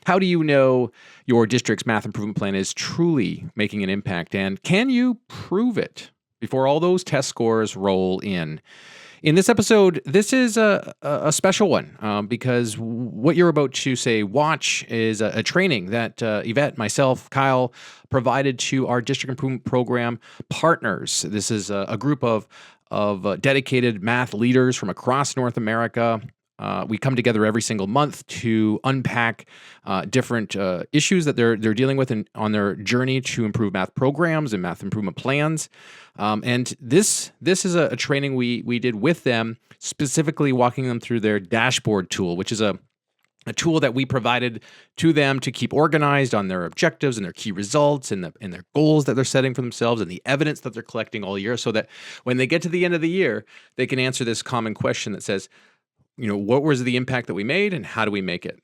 How do you know your district's math improvement plan is truly making an impact, and can you prove it before all those test scores roll in? In this episode, this is a special one because what you're about to watch is a training that Yvette, myself, Kyle provided to our district improvement program partners. This is a group of dedicated math leaders from across North America. We come together every single month to unpack different issues that they're dealing with on their journey to improve math programs and math improvement plans. And this is a training we did with them, specifically walking them through their dashboard tool, which is a tool that we provided to them to keep organized on their objectives and their key results and their goals that they're setting for themselves and the evidence that they're collecting all year, so that when they get to the end of the year, they can answer this common question that says, what was the impact that we made and how do we make it?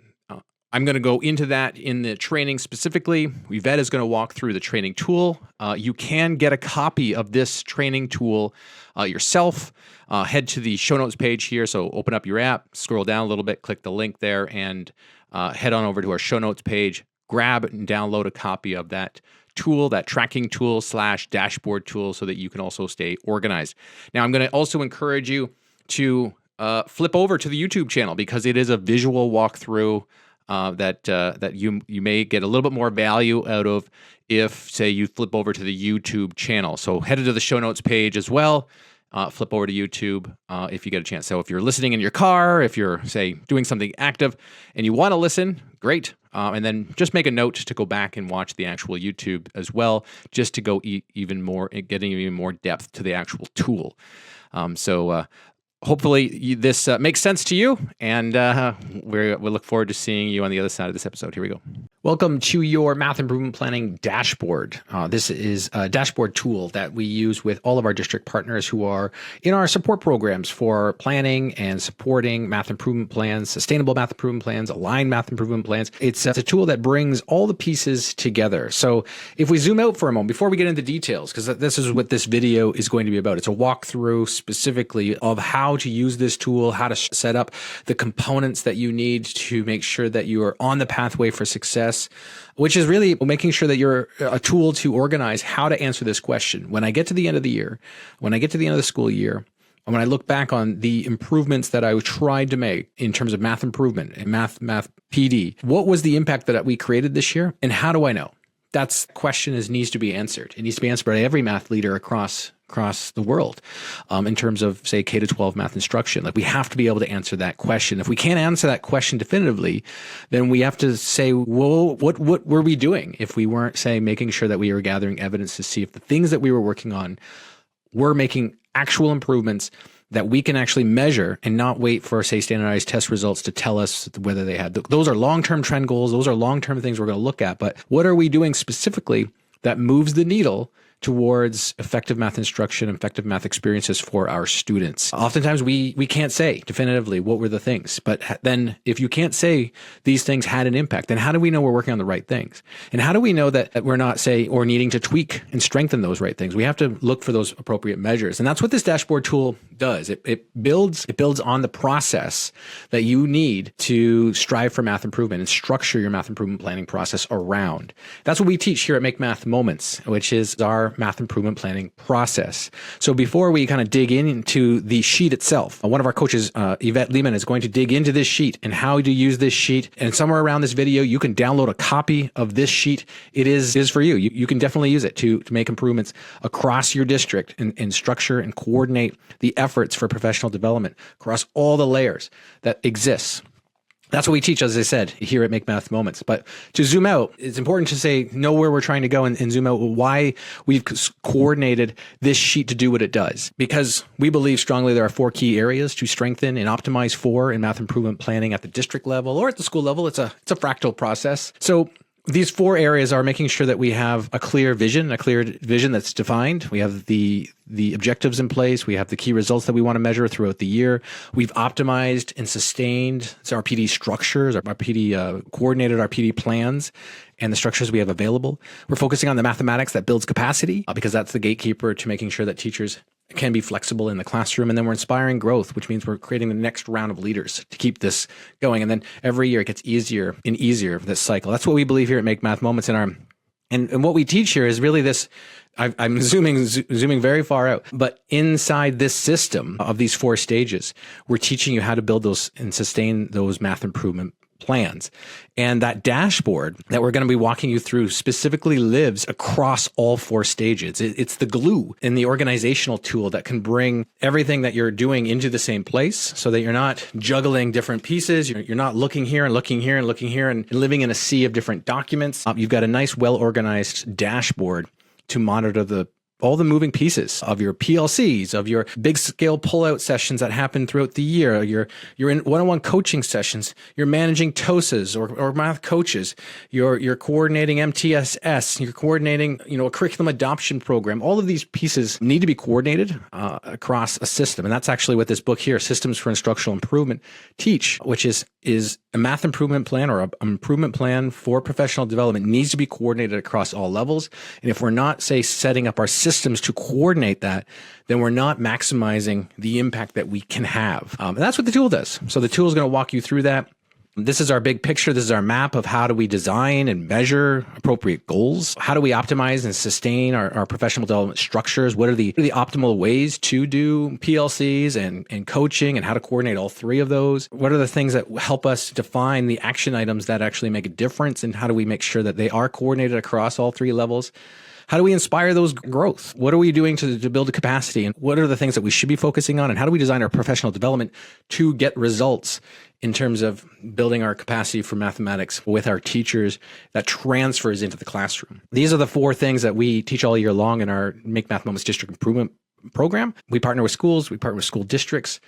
I'm going to go into that in the training specifically. Yvette is going to walk through the training tool. You can get a copy of this training tool yourself. Head to the show notes page here. So open up your app, scroll down a little bit, click the link there, and head on over to our show notes page. Grab and download a copy of that tool, that tracking tool / dashboard tool, so that you can also stay organized. Now, I'm going to also encourage you to flip over to the YouTube channel, because it is a visual walkthrough that you may get a little bit more value out of if, say, you flip over to the YouTube channel. So head to the show notes page as well. Flip over to YouTube if you get a chance. So if you're listening in your car, if you're, say, doing something active and you want to listen, great. And then just make a note to go back and watch the actual YouTube as well, just to go even more, getting even more depth to the actual tool. Hopefully this makes sense to you, and we look forward to seeing you on the other side of this episode. Here we go. Welcome to your Math Improvement Planning dashboard. This is a dashboard tool that we use with all of our district partners who are in our support programs for planning and supporting math improvement plans, sustainable math improvement plans, aligned math improvement plans. It's a tool that brings all the pieces together. So if we zoom out for a moment, before we get into details, because this is what this video is going to be about. It's a walkthrough specifically of how to use this tool, how to set up the components that you need to make sure that you are on the pathway for success, which is really making sure that you're a tool to organize how to answer this question. When I get to the end of the year, when I get to the end of the school year, and when I look back on the improvements that I tried to make in terms of math improvement and math PD, what was the impact that we created this year, and how do I know? That's the question needs to be answered. It needs to be answered by every math leader across the world in terms of, say, K-12 math instruction. Like, we have to be able to answer that question. If we can't answer that question definitively, then we have to say, well, what were we doing if we weren't, say, making sure that we were gathering evidence to see if the things that we were working on were making actual improvements that we can actually measure, and not wait for, say, standardized test results to tell us whether they had. Those are long-term trend goals. Those are long-term things we're going to look at. But what are we doing specifically that moves the needle towards effective math instruction, effective math experiences for our students? Oftentimes we can't say definitively what were the things, but then if you can't say these things had an impact, then how do we know we're working on the right things? And how do we know that we're not, say, or needing to tweak and strengthen those right things? We have to look for those appropriate measures. And that's what this dashboard tool does. It builds on the process that you need to strive for math improvement and structure your math improvement planning process around. That's what we teach here at Make Math Moments, which is our math improvement planning process. So before we kind of dig into the sheet itself, one of our coaches, Yvette Lehman, is going to dig into this sheet and how to use this sheet. And somewhere around this video, you can download a copy of this sheet. It is for you. You can definitely use it to make improvements across your district and structure and coordinate the efforts for professional development across all the layers that exists. That's what we teach, as I said, here at Make Math Moments. But to zoom out, it's important to know where we're trying to go and zoom out why we've coordinated this sheet to do what it does. Because we believe strongly there are 4 key areas to strengthen and optimize for in math improvement planning at the district level or at the school level. It's a fractal process. So these 4 areas are making sure that we have a clear vision that's defined. We have the objectives in place. We have the key results that we want to measure throughout the year. We've optimized and sustained our PD structures, our PD coordinated our PD plans and the structures we have available. We're focusing on the mathematics that builds capacity because that's the gatekeeper to making sure that teachers can be flexible in the classroom. And then we're inspiring growth, which means we're creating the next round of leaders to keep this going. And then every year it gets easier and easier, this cycle. That's what we believe here at Make Math Moments in our, and what we teach here is really this. I'm zooming very far out, but inside this system of these 4 stages, we're teaching you how to build those and sustain those math improvement plans. And that dashboard that we're going to be walking you through specifically lives across all 4 stages. It's the glue in the organizational tool that can bring everything that you're doing into the same place so that you're not juggling different pieces. You're not looking here and looking here and looking here and living in a sea of different documents. You've got a nice, well-organized dashboard to monitor all the moving pieces of your PLCs, of your big scale pullout sessions that happen throughout the year. You're in one-on-one coaching sessions. You're managing TOSAs or math coaches. You're coordinating MTSS. You're coordinating, a curriculum adoption program. All of these pieces need to be coordinated across a system, and that's actually what this book here, Systems for Instructional Improvement, teach, which is a math improvement plan or an improvement plan for professional development needs to be coordinated across all levels. And if we're not, say, setting up our systems to coordinate that, then we're not maximizing the impact that we can have. And that's what the tool does. So the tool is going to walk you through that. This is our big picture. This is our map of how do we design and measure appropriate goals? How do we optimize and sustain our professional development structures? What are the optimal ways to do PLCs and coaching and how to coordinate all 3 of those? What are the things that help us define the action items that actually make a difference? And how do we make sure that they are coordinated across all 3 levels? How do we inspire those growth? What are we doing to build a capacity? And what are the things that we should be focusing on? And how do we design our professional development to get results in terms of building our capacity for mathematics with our teachers that transfers into the classroom? These are the 4 things that we teach all year long in our Make Math Moments District Improvement Program. We partner with schools, we partner with school districts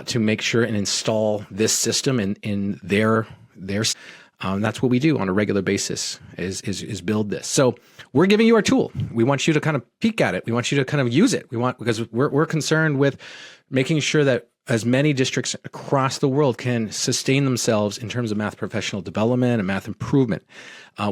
to make sure and install this system in their that's what we do on a regular basis is build this. So we're giving you our tool. We want you to kind of peek at it. We want you to kind of use it. Because we're concerned with making sure that as many districts across the world can sustain themselves in terms of math professional development and math improvement.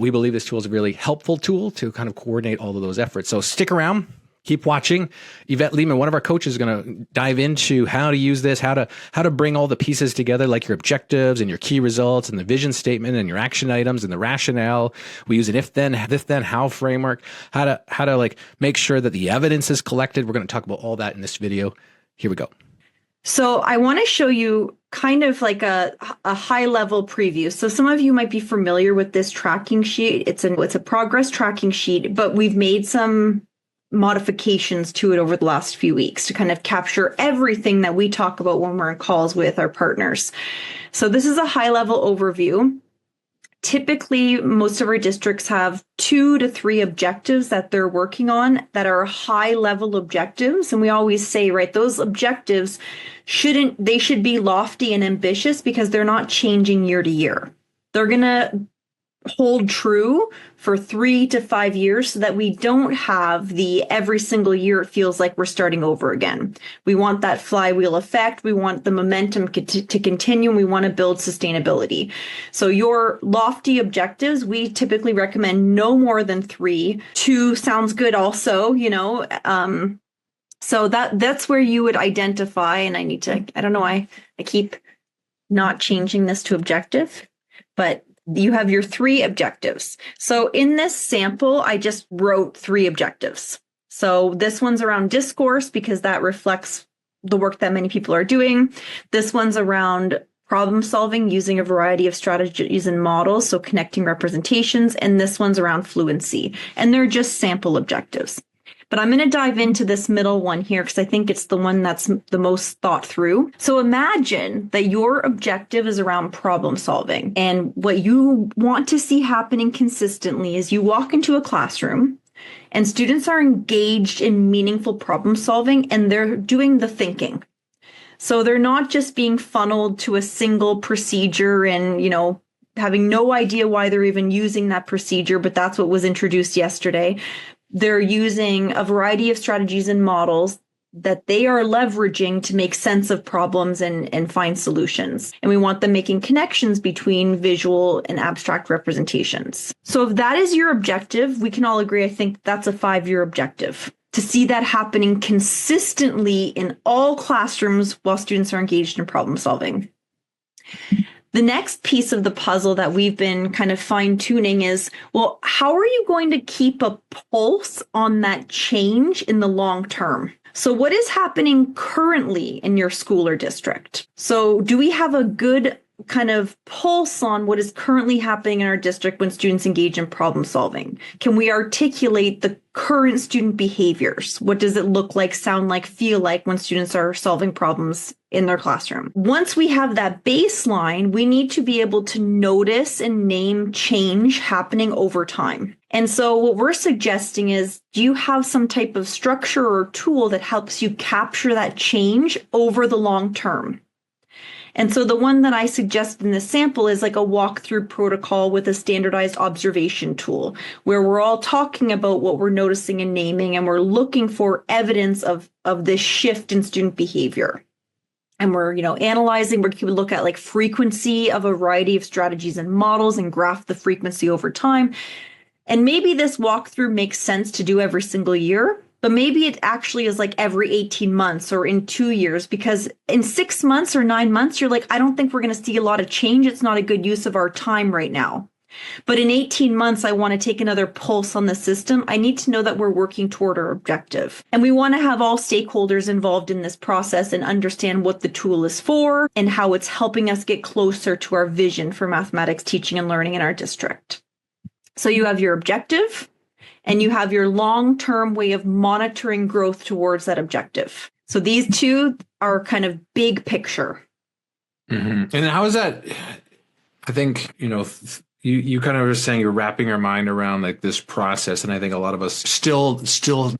We believe this tool is a really helpful tool to kind of coordinate all of those efforts. So stick around. Keep watching. Yvette Lehman, one of our coaches, is going to dive into how to use this, how to bring all the pieces together, like your objectives and your key results and the vision statement and your action items and the rationale. We use an if then how framework, how to like make sure that the evidence is collected. We're going to talk about all that in this video. Here we go. So I want to show you kind of like a high level preview. So some of you might be familiar with this tracking sheet. It's a progress tracking sheet, but we've made some modifications to it over the last few weeks to kind of capture everything that we talk about when we're in calls with our partners. So this is a high level overview. Typically, most of our districts have 2 to 3 objectives that they're working on that are high level objectives. And we always say, right, those objectives should be lofty and ambitious because they're not changing year to year. They're going to hold true for 3 to 5 years so that we don't have every single year it feels like we're starting over again. We want that flywheel effect. We want the momentum to continue. And we want to build sustainability. So your lofty objectives, we typically recommend no more than 3. 2 sounds good also, so that's where you would identify, and I don't know why I keep not changing this to objective, but you have your 3 objectives. So in this sample, I just wrote 3 objectives. So this one's around discourse because that reflects the work that many people are doing. This one's around problem solving using a variety of strategies and models, so connecting representations. And this one's around fluency. And they're just sample objectives. But I'm going to dive into this middle one here because I think it's the one that's the most thought through. So imagine that your objective is around problem solving. And what you want to see happening consistently is you walk into a classroom and students are engaged in meaningful problem solving and they're doing the thinking. So they're not just being funneled to a single procedure and, having no idea why they're even using that procedure, but that's what was introduced yesterday. They're using a variety of strategies and models that they are leveraging to make sense of problems and find solutions. And we want them making connections between visual and abstract representations. So if that is your objective, we can all agree, I think that's a 5-year objective. to see that happening consistently in all classrooms while students are engaged in problem solving. The next piece of the puzzle that we've been kind of fine-tuning is, well, how are you going to keep a pulse on that change in the long term? So what is happening currently in your school or district? So do we have a good kind of pulse on what is currently happening in our district when students engage in problem solving? Can we articulate the current student behaviors? What does it look like, sound like, feel like when students are solving problems in their classroom? Once we have that baseline, we need to be able to notice and name change happening over time. And so what we're suggesting is, do you have some type of structure or tool that helps you capture that change over the long term? And so the one that I suggest in this sample is like a walkthrough protocol with a standardized observation tool, where we're all talking about what we're noticing and naming, and we're looking for evidence of this shift in student behavior. And we're, analyzing, we could look at like frequency of a variety of strategies and models and graph the frequency over time. And maybe this walkthrough makes sense to do every single year, but maybe it actually is like every 18 months or in 2 years, because in 6 months or 9 months, you're like, I don't think we're going to see a lot of change. It's not a good use of our time right now. But in 18 months, I want to take another pulse on the system. I need to know that we're working toward our objective. And we want to have all stakeholders involved in this process and understand what the tool is for and how it's helping us get closer to our vision for mathematics teaching and learning in our district. So you have your objective, and you have your long-term way of monitoring growth towards that objective. So these two are kind of big picture. Mm-hmm. And how is that? I think, you kind of were saying you're wrapping your mind around like this process. And I think a lot of us still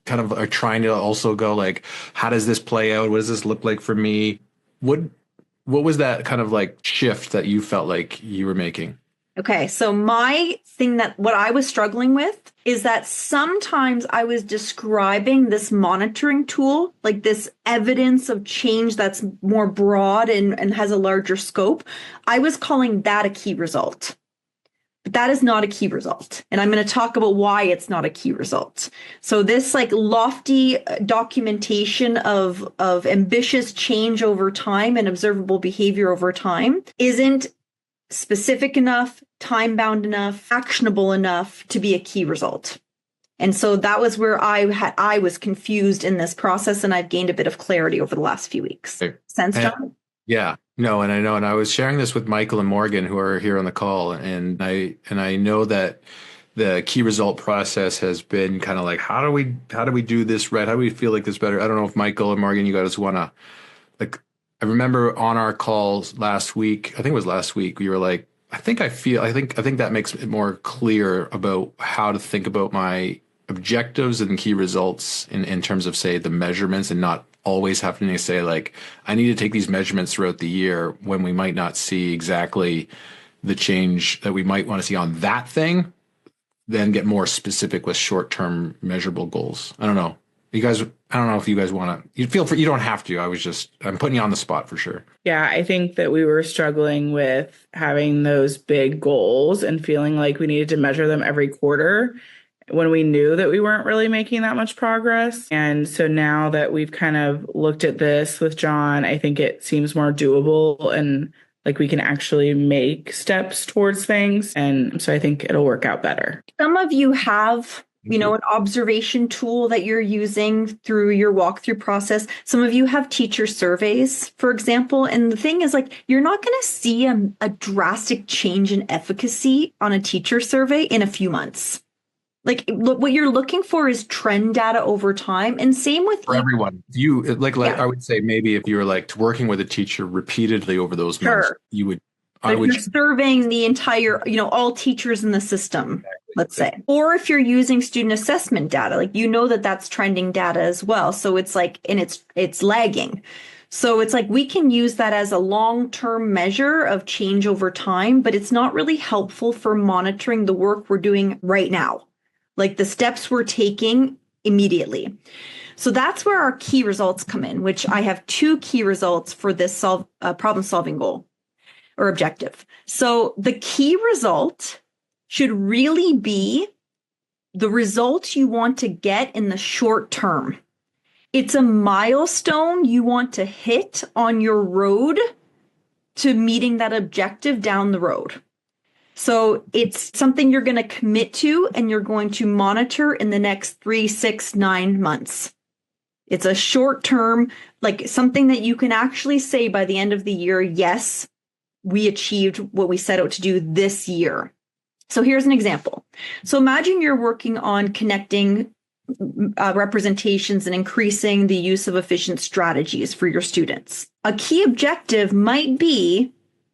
kind of are trying to also go like, how does this play out? What does this look like for me? What was that kind of like shift that you felt like you were making? Okay, so what I was struggling with is that sometimes I was describing this monitoring tool, like this evidence of change that's more broad and has a larger scope. I was calling that a key result. But that is not a key result. And I'm going to talk about why it's not a key result. So this like lofty documentation of ambitious change over time and observable behavior over time isn't specific enough, time-bound enough, actionable enough to be a key result. And so that was where I was confused in this process, and I've gained a bit of clarity over the last few weeks. Sense, John? Yeah, no, and I know, and I was sharing this with Michael and Morgan, who are here on the call, and I know that the key result process has been kind of like, how do we do this right? How do we feel like this better? I don't know if Michael and Morgan, you guys want to like. I remember on our calls last week, I think it was last week, we were like, I think that makes it more clear about how to think about my objectives and key results in terms of, say, the measurements, and not always having to say like, I need to take these measurements throughout the year when we might not see exactly the change that we might want to see on that thing, then get more specific with short-term measurable goals. I don't know. I don't know if you guys want to, you don't have to. I'm putting you on the spot for sure. Yeah, I think that we were struggling with having those big goals and feeling like we needed to measure them every quarter when we knew that we weren't really making that much progress. And so now that we've kind of looked at this with John, I think it seems more doable and like we can actually make steps towards things. And so I think it'll work out better. Some of you have an observation tool that you're using through your walkthrough process. Some of you have teacher surveys, for example. And the thing is, like, you're not going to see a drastic change in efficacy on a teacher survey in a few months. Like, what you're looking for is trend data over time. And same with for everyone. I would say maybe if you were like working with a teacher repeatedly over those months, you would. You're surveying the entire, all teachers in the system, let's say. Or if you're using student assessment data, like, that's trending data as well. So it's like, and it's lagging. So it's like we can use that as a long-term measure of change over time, but it's not really helpful for monitoring the work we're doing right now, like the steps we're taking immediately. So that's where our key results come in, which I have 2 key results for this problem-solving goal or objective. So the key result should really be the results you want to get in the short term. It's a milestone you want to hit on your road to meeting that objective down the road. So it's something you're going to commit to and you're going to monitor in the next 3, 6, 9 months. It's a short term, like something that you can actually say by the end of the year, yes, we achieved what we set out to do this year. So here's an example. So imagine you're working on connecting representations and increasing the use of efficient strategies for your students. A key objective might be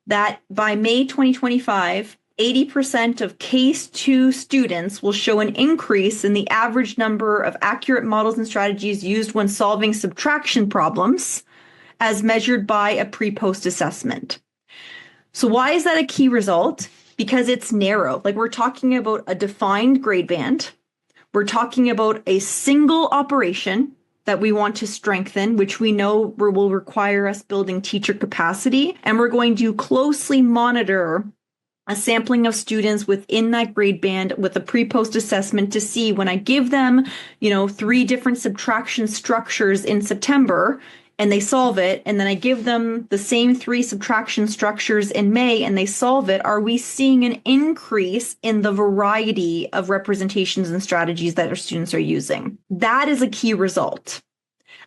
that by May 2025, 80% of Case 2 students will show an increase in the average number of accurate models and strategies used when solving subtraction problems as measured by a pre-post assessment. So why is that a key result? Because it's narrow. Like we're talking about a defined grade band. We're talking about a single operation that we want to strengthen, which we know will require us building teacher capacity. And we're going to closely monitor a sampling of students within that grade band with a pre-post assessment to see when I give them, 3 different subtraction structures in September and they solve it, and then I give them the same 3 subtraction structures in May and they solve it, are we seeing an increase in the variety of representations and strategies that our students are using? That is a key result.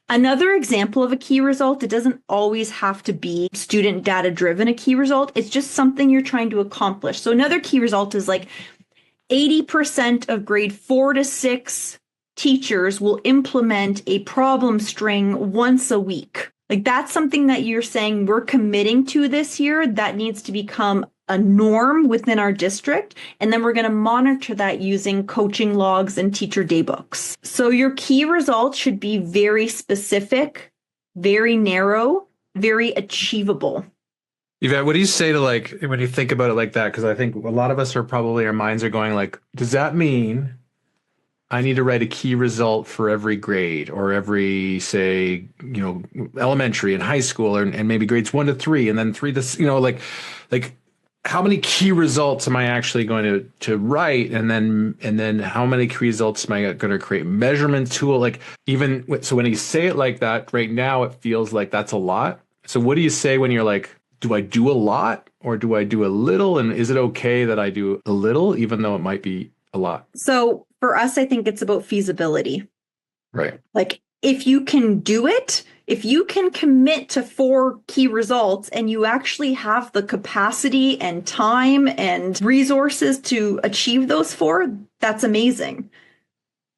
Another example of a key result, it doesn't always have to be student data driven, a key result. It's just something you're trying to accomplish. So another key result is like 80% of grade 4 to 6 teachers will implement a problem string once a week. Like that's something that you're saying we're committing to this year that needs to become a norm within our district. And then we're going to monitor that using coaching logs and teacher daybooks. So your key results should be very specific, very narrow, very achievable. Yvette, what do you say to when you think about it like that? Because I think a lot of us our minds are going like, does that mean I need to write a key result for every grade or every, say, elementary and high school and maybe grades 1 to 3 and then 3 to, like how many key results am I actually going to write? And then how many key results am I going to create? Measurement tool, so when you say it like that right now, it feels like that's a lot. So what do you say when you're like, do I do a lot or do I do a little? And is it okay that I do a little, even though it might be a lot? So for us, I think it's about feasibility. Right. Like if you can do it, if you can commit to 4 key results and you actually have the capacity and time and resources to achieve those 4, that's amazing.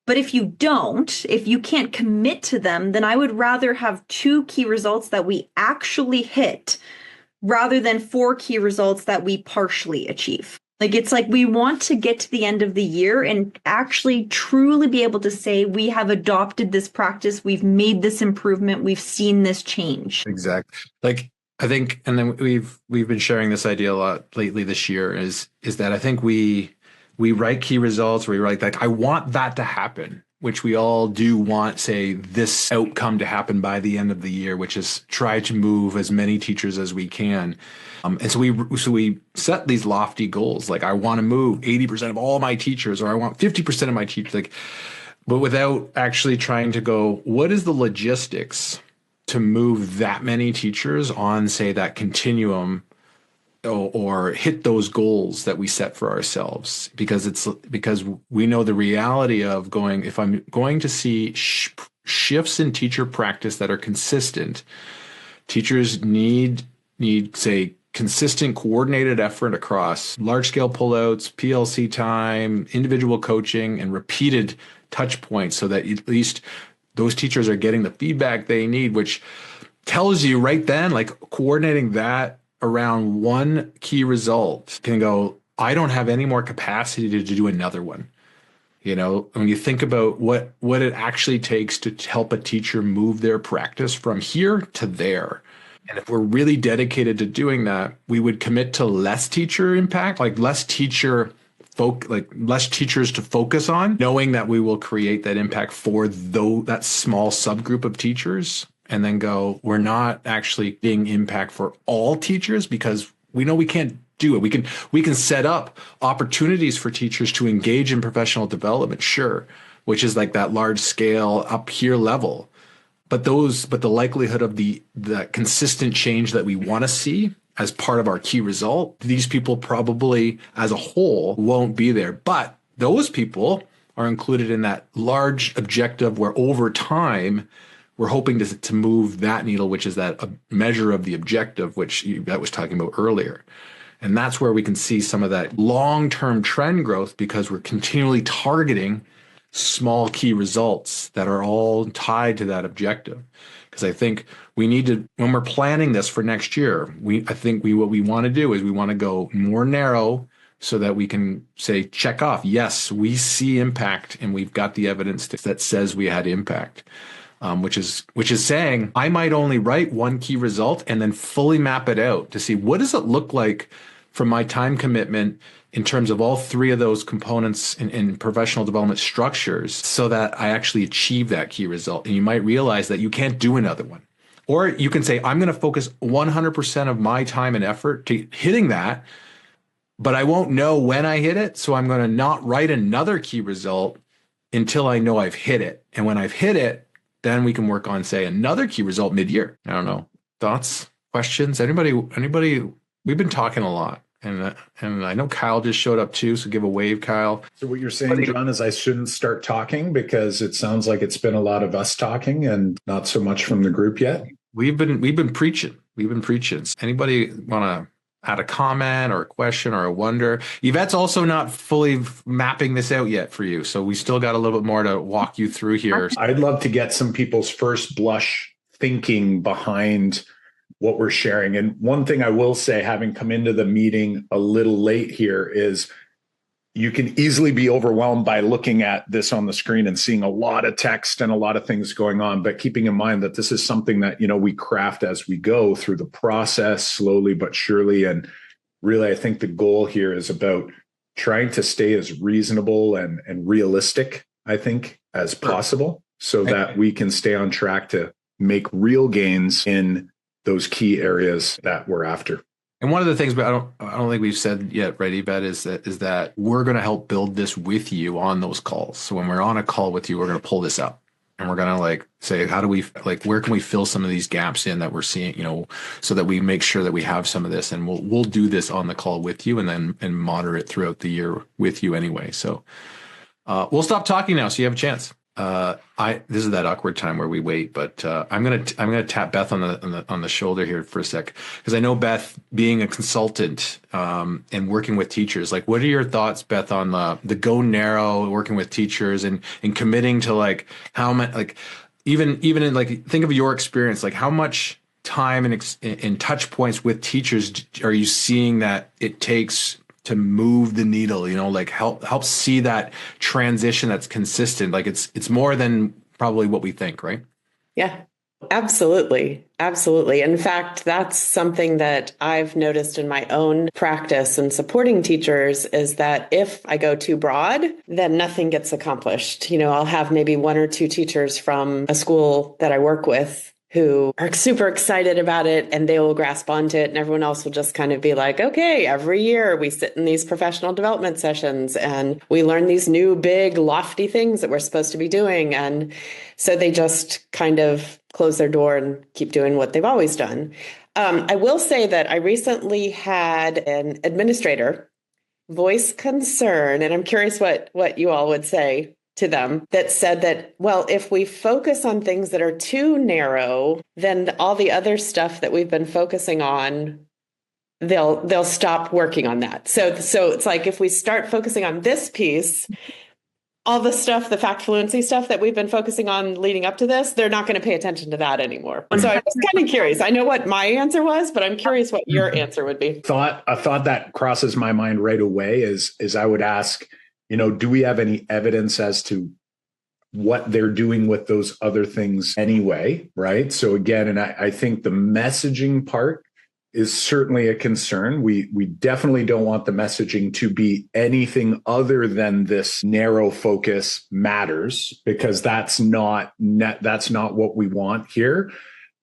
But if you don't, if you can't commit to them, then I would rather have 2 key results that we actually hit rather than 4 key results that we partially achieve. Like, it's like we want to get to the end of the year and actually truly be able to say we have adopted this practice, we've made this improvement, we've seen this change. Exactly. Like, I think, and then we've been sharing this idea a lot lately this year is that I think we write key results, we write like, I want that to happen, which we all do want, say, this outcome to happen by the end of the year, which is try to move as many teachers as we can. And so we set these lofty goals, like I want to move 80% of all my teachers, or I want 50% of my teachers, but without actually trying to go, what is the logistics to move that many teachers on, say, that continuum or hit those goals that we set for ourselves? Because we know the reality of going, if I'm going to see shifts in teacher practice that are consistent, teachers need, say, consistent coordinated effort across large-scale pullouts, PLC time, individual coaching, and repeated touch points so that at least those teachers are getting the feedback they need, which tells you right then, like coordinating that around one key result can go, I don't have any more capacity to do another one. When you think about what it actually takes to help a teacher move their practice from here to there. And if we're really dedicated to doing that, we would commit to less teacher impact, like less teachers to focus on, knowing that we will create that impact for that small subgroup of teachers, and then go, we're not actually being impact for all teachers because we know we can't do it. We can set up opportunities for teachers to engage in professional development, sure, which is like that large scale up here level. But the likelihood of the consistent change that we want to see as part of our key result, these people probably as a whole won't be there. But those people are included in that large objective where over time we're hoping to move that needle, which is that measure of the objective, which that was talking about earlier. And that's where we can see some of that long-term trend growth because we're continually targeting small key results that are all tied to that objective. Because I think we need to, when we're planning this for next year, what we want to do is we want to go more narrow so that we can say, check off, yes, we see impact and we've got the evidence that says we had impact. Which is saying I might only write one key result and then fully map it out to see what does it look like from my time commitment in terms of all three of those components in professional development structures so that I actually achieve that key result. And you might realize that you can't do another one. Or you can say, I'm going to focus 100% of my time and effort to hitting that, but I won't know when I hit it. So I'm going to not write another key result until I know I've hit it. And when I've hit it, then we can work on, say, another key result mid-year. I don't know. Thoughts, questions? Anybody? We've been talking a lot. And I know Kyle just showed up too, so give a wave, Kyle. So what you're saying, John, is I shouldn't start talking because it sounds like it's been a lot of us talking and not so much from the group yet. We've been preaching. Anybody want to add a comment or a question or a wonder? Yvette's also not fully mapping this out yet for you, so we still got a little bit more to walk you through here. I'd love to get some people's first blush thinking behind what we're sharing. And one thing I will say, having come into the meeting a little late here, is you can easily be overwhelmed by looking at this on the screen and seeing a lot of text and a lot of things going on, but keeping in mind that this is something that, we craft as we go through the process, slowly but surely. And really, I think the goal here is about trying to stay as reasonable and realistic, I think, as possible, so that we can stay on track to make real gains in those key areas that we're after. And one of the things, but I don't think we've said yet, right, Yvette, is that we're going to help build this with you on those calls. So when we're on a call with you, we're going to pull this up and we're going to say, how do we, where can we fill some of these gaps in that we're seeing, so that we make sure that we have some of this, and we'll do this on the call with you and monitor it throughout the year with you anyway. So we'll stop talking now so you have a chance. This is that awkward time where we wait, but I'm gonna tap Beth on the shoulder here for a sec, because I know Beth, being a consultant and working with teachers, what are your thoughts, Beth, on the go narrow, working with teachers and committing to how much, even in think of your experience, how much time and touch points with teachers are you seeing that it takes to move the needle, help see that transition that's consistent. It's more than probably what we think, right? Yeah, absolutely. Absolutely. In fact, that's something that I've noticed in my own practice and supporting teachers, is that if I go too broad, then nothing gets accomplished. I'll have maybe one or two teachers from a school that I work with who are super excited about it, and they will grasp onto it, and everyone else will just kind of be like, okay, every year we sit in these professional development sessions and we learn these new big lofty things that we're supposed to be doing. And so they just kind of close their door and keep doing what they've always done. I will say that I recently had an administrator voice concern, and I'm curious what you all would say to them, that said that, well, if we focus on things that are too narrow, then all the other stuff that we've been focusing on, they'll stop working on that. So it's like, if we start focusing on this piece, all the stuff, the fact fluency stuff that we've been focusing on leading up to this, they're not going to pay attention to that anymore. So I'm just kind of curious. I know what my answer was, but I'm curious what your answer would be. A thought that crosses my mind right away is I would ask, do we have any evidence as to what they're doing with those other things anyway, right? So again, and I think the messaging part is certainly a concern. We definitely don't want the messaging to be anything other than this narrow focus matters, because that's not what we want here.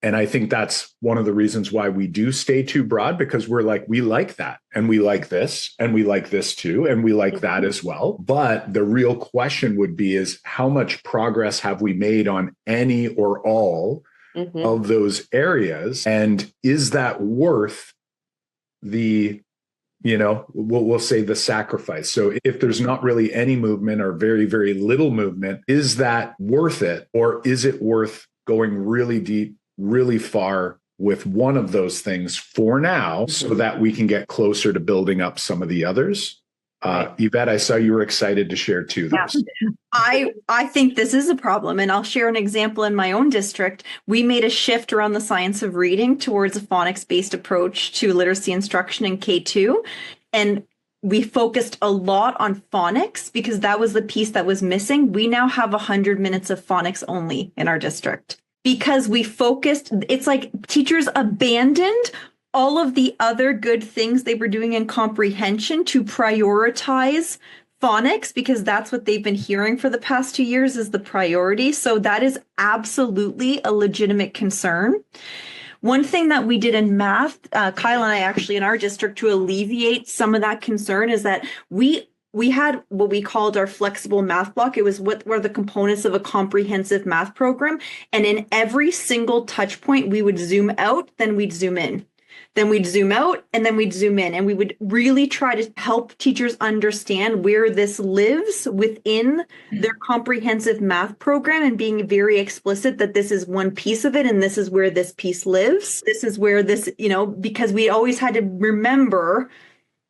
And I think that's one of the reasons why we do stay too broad, because we're like, we like that and we like this and we like this too. And we like that as well. But the real question would be is how much progress have we made on any or all of those areas? And is that worth the, we'll say the sacrifice. So if there's not really any movement or very, very little movement, is that worth it? Or is it worth going really deep, really far with one of those things for now so that we can get closer to building up some of the others? Yvette, I saw you were excited to share too. Yeah. I think this is a problem, and I'll share an example in my own district. We made a shift around the science of reading towards a phonics-based approach to literacy instruction in K2, and we focused a lot on phonics because that was the piece that was missing. We now have 100 minutes of phonics only in our district because we focused. It's like teachers abandoned all of the other good things they were doing in comprehension to prioritize phonics because that's what they've been hearing for the past 2 years is the priority. So that is absolutely a legitimate concern. One thing that we did in math, Kyle and I actually in our district to alleviate some of that concern is that we had what we called our flexible math block. It was what were the components of a comprehensive math program. And in every single touch point, we would zoom out, then we'd zoom in. Then we'd zoom out and then we'd zoom in. And we would really try to help teachers understand where this lives within their comprehensive math program and being very explicit that this is one piece of it and this is where this piece lives. This is where this, because we always had to remember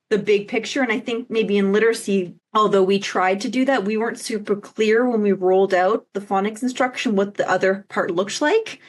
the big picture. And I think maybe in literacy, although we tried to do that, we weren't super clear when we rolled out the phonics instruction what the other part looks like.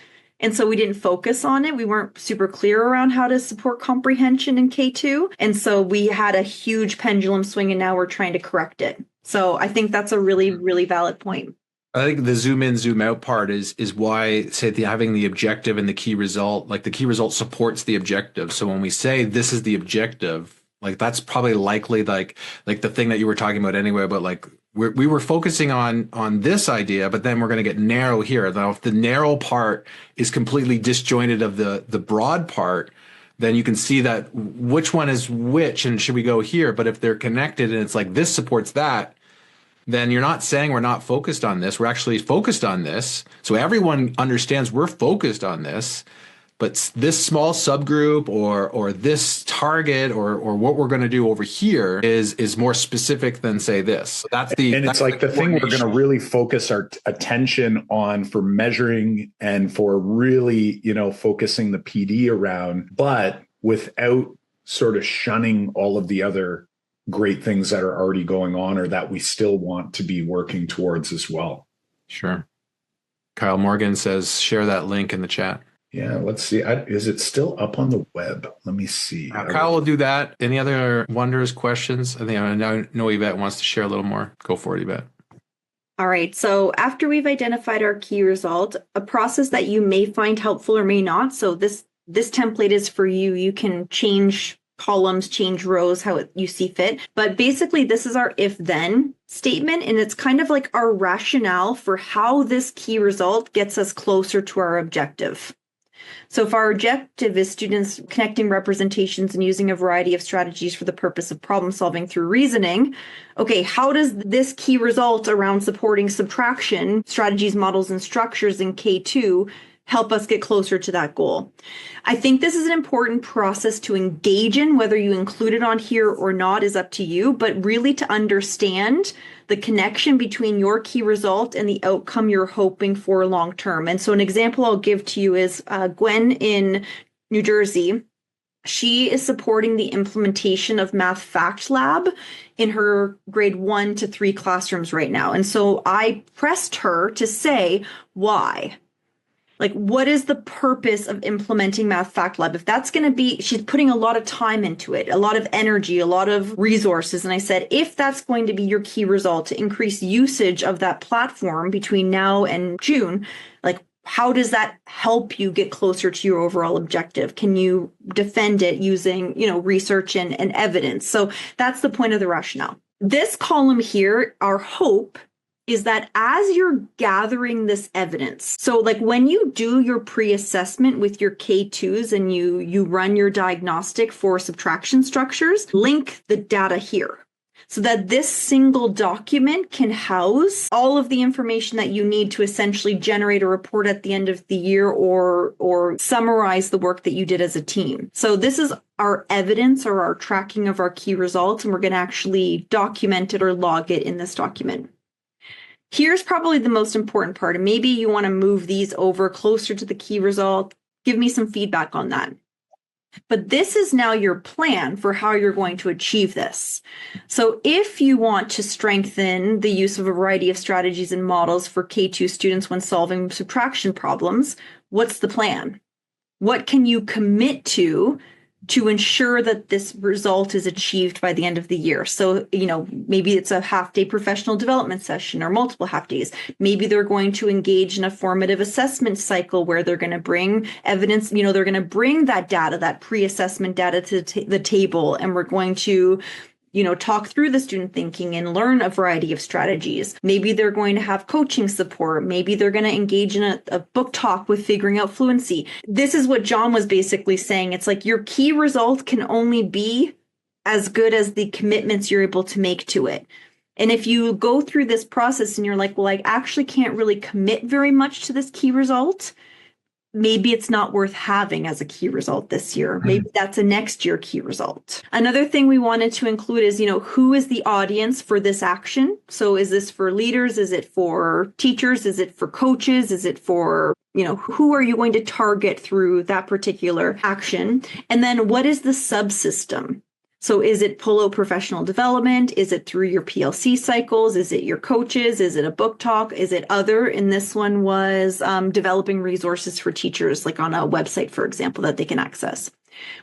And so we didn't focus on it. We weren't super clear around how to support comprehension in K2. And so we had a huge pendulum swing and now we're trying to correct it. So I think that's a really, really valid point. I think the zoom in, zoom out part is why having the objective and the key result, like the key result supports the objective. So when we say this is the objective, like that's probably likely like the thing that you were talking about anyway, but like we were focusing on this idea, but then we're going to get narrow here. Now, if the narrow part is completely disjointed of the broad part, then you can see that which one is which and should we go here? But if they're connected and it's like this supports that, then you're not saying we're not focused on this. We're actually focused on this. So everyone understands we're focused on this. But this small subgroup or this target or what we're going to do over here is more specific than say this. And it's like the thing we're going to really focus our attention on for measuring and for really, focusing the PD around, but without sort of shunning all of the other great things that are already going on or that we still want to be working towards as well. Sure. Kyle Morgan says, share that link in the chat. Yeah, let's see. Is it still up on the web? Let me see. Kyle will do that. Any other wonders, questions? I think I know Yvette wants to share a little more. Go for it, Yvette. All right. So after we've identified our key result, a process that you may find helpful or may not. So this template is for you. You can change columns, change rows, how you see fit. But basically, this is our if-then statement. And it's kind of like our rationale for how this key result gets us closer to our objective. So if our objective is students connecting representations and using a variety of strategies for the purpose of problem solving through reasoning, okay, how does this key result around supporting subtraction, strategies, models, and structures in K2 help us get closer to that goal? I think this is an important process to engage in. Whether you include it on here or not is up to you, but really to understand the connection between your key result and the outcome you're hoping for long term. And so an example I'll give to you is Gwen in New Jersey. She is supporting the implementation of Math Fact Lab in her grade 1 to 3 classrooms right now. And so I pressed her to say why. Like, what is the purpose of implementing Math Fact Lab? If that's going to be, she's putting a lot of time into it, a lot of energy, a lot of resources. And I said, if that's going to be your key result to increase usage of that platform between now and June, like, how does that help you get closer to your overall objective? Can you defend it using, research and evidence? So that's the point of the rationale. This column here, our hope, is that as you're gathering this evidence, so like when you do your pre-assessment with your K2s and you run your diagnostic for subtraction structures, link the data here so that this single document can house all of the information that you need to essentially generate a report at the end of the year or summarize the work that you did as a team. So this is our evidence or our tracking of our key results, and we're going to actually document it or log it in this document. Here's probably the most important part, and maybe you want to move these over closer to the key result. Give me some feedback on that. But this is now your plan for how you're going to achieve this. So if you want to strengthen the use of a variety of strategies and models for K2 students when solving subtraction problems, what's the plan? What can you commit to ensure that this result is achieved by the end of the year? So, maybe it's a half-day professional development session or multiple half-days. Maybe they're going to engage in a formative assessment cycle where they're going to bring evidence, they're going to bring that data, that pre-assessment data to the table, and we're going to talk through the student thinking and learn a variety of strategies. Maybe they're going to have coaching support. Maybe they're going to engage in a book talk with figuring out fluency. This is what John was basically saying. It's like your key result can only be as good as the commitments you're able to make to it. And if you go through this process and you're like, well, I actually can't really commit very much to this key result, maybe it's not worth having as a key result this year. Maybe that's a next year key result. Another thing we wanted to include is, who is the audience for this action? So is this for leaders? Is it for teachers? Is it for coaches? Is it for, who are you going to target through that particular action? And then what is the subsystem? So is it Polo professional development? Is it through your PLC cycles? Is it your coaches? Is it a book talk? Is it other? And this one was developing resources for teachers, like on a website, for example, that they can access.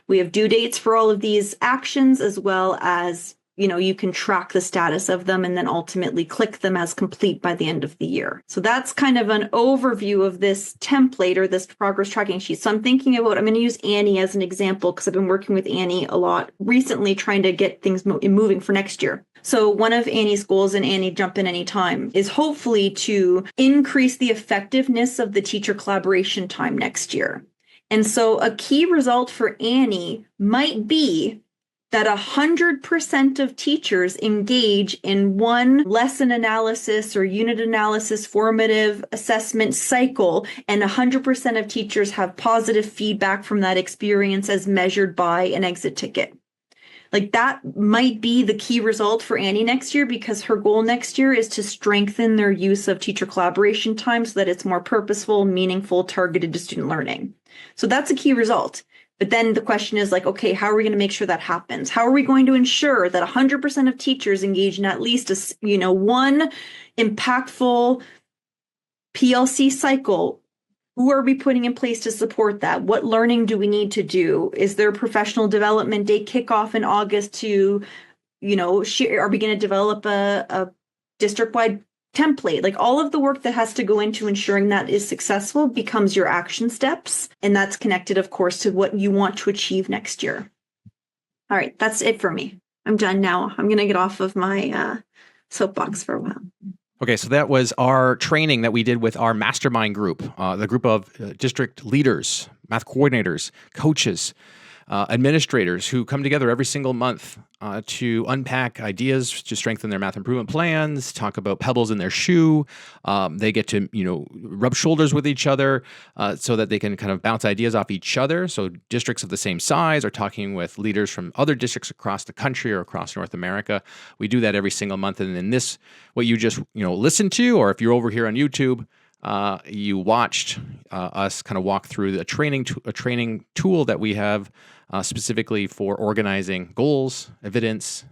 We have due dates for all of these actions, as well as, you can track the status of them and then ultimately click them as complete by the end of the year. So that's kind of an overview of this template or this progress tracking sheet. So I'm going to use Annie as an example because I've been working with Annie a lot recently, trying to get things moving for next year. So one of Annie's goals, and Annie, jump in anytime, is hopefully to increase the effectiveness of the teacher collaboration time next year. And so a key result for Annie might be that 100% of teachers engage in one lesson analysis or unit analysis formative assessment cycle, and 100% of teachers have positive feedback from that experience as measured by an exit ticket. Like that might be the key result for Annie next year, because her goal next year is to strengthen their use of teacher collaboration time so that it's more purposeful, meaningful, targeted to student learning. So that's a key result. But then the question is like, okay, how are we going to make sure that happens? How are we going to ensure that 100% of teachers engage in at least one impactful PLC cycle? Who are we putting in place to support that? What learning do we need to do? Is there a professional development day kickoff in August to, are we going to develop a district-wide template? Like all of the work that has to go into ensuring that is successful becomes your action steps. And that's connected, of course, to what you want to achieve next year. All right, that's it for me. I'm done now. I'm going to get off of my soapbox for a while. Okay, so that was our training that we did with our mastermind group, the group of district leaders, math coordinators, coaches, administrators who come together every single month to unpack ideas to strengthen their math improvement plans, talk about pebbles in their shoe. They get to, rub shoulders with each other so that they can kind of bounce ideas off each other. So districts of the same size are talking with leaders from other districts across the country or across North America. We do that every single month. And in this, what you just, listened to, or if you're over here on YouTube, you watched us kind of walk through a training tool that we have specifically for organizing goals, evidence,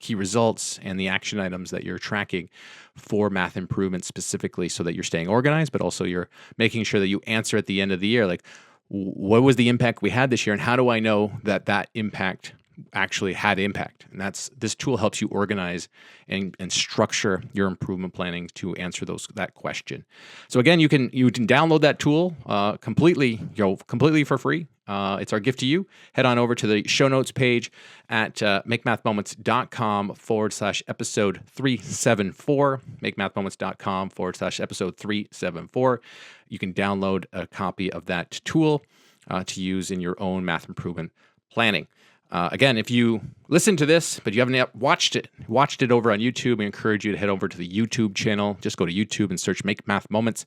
key results, and the action items that you're tracking for math improvement specifically, so that you're staying organized, but also you're making sure that you answer at the end of the year, like, what was the impact we had this year, and how do I know that impact actually had impact. And this tool helps you organize and structure your improvement planning to answer that question. So again, you can download that tool completely for free. It's our gift to you. Head on over to the show notes page at makemathmoments.com/episode 374, makemathmoments.com/episode 374. You can download a copy of that tool to use in your own math improvement planning. Again, if you listen to this, but you haven't yet watched it over on YouTube, we encourage you to head over to the YouTube channel. Just go to YouTube and search Make Math Moments,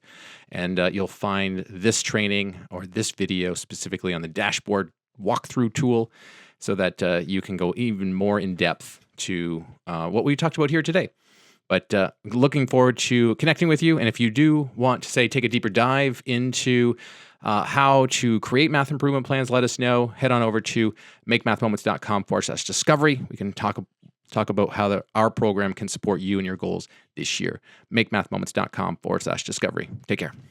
and you'll find this training or this video specifically on the dashboard walkthrough tool so that you can go even more in depth to what we talked about here today. But looking forward to connecting with you. And if you do want to, say, take a deeper dive into how to create math improvement plans, let us know. Head on over to makemathmoments.com/discovery. We can talk about how our program can support you and your goals this year. Makemathmoments.com/discovery. Take care.